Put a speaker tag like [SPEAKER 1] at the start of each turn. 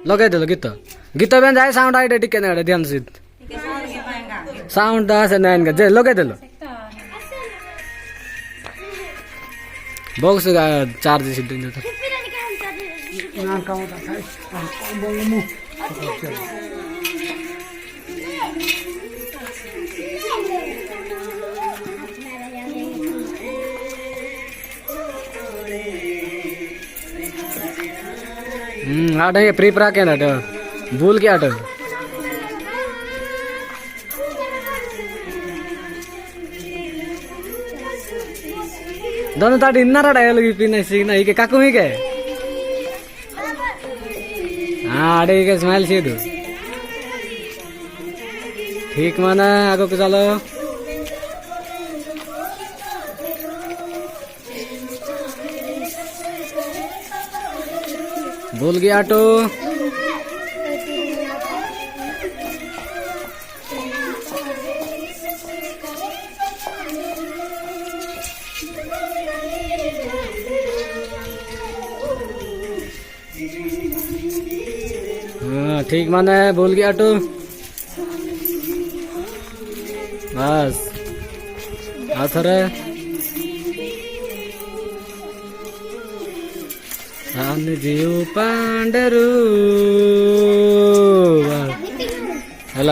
[SPEAKER 1] ଲଗେଇଦେଲ ଗୀତ ଗୀତ ପାଇଁ ଯାଏ ସାଉଣ୍ଡ ଆଇଡେ ଟିକେ ନା ଧ୍ୟାନ ସେ ସାଉଣ୍ଡ ଆସେ ନାଇଁ ଯେ ଲଗେଇଦେଲ ବକ୍ସ ଚାର୍ଜ ସିଟି आठ है प्री प्रा के नाट भूल के आठ दोनों ताड़ इन्ना डायलॉग पीने सीखना ही के काकू ही के हाँ अड़े के स्माइल सी दो ठीक माना आगो को चलो भूल गया तो हाँ ठीक माने भूल गया तो बस आथरे जीव पांडरू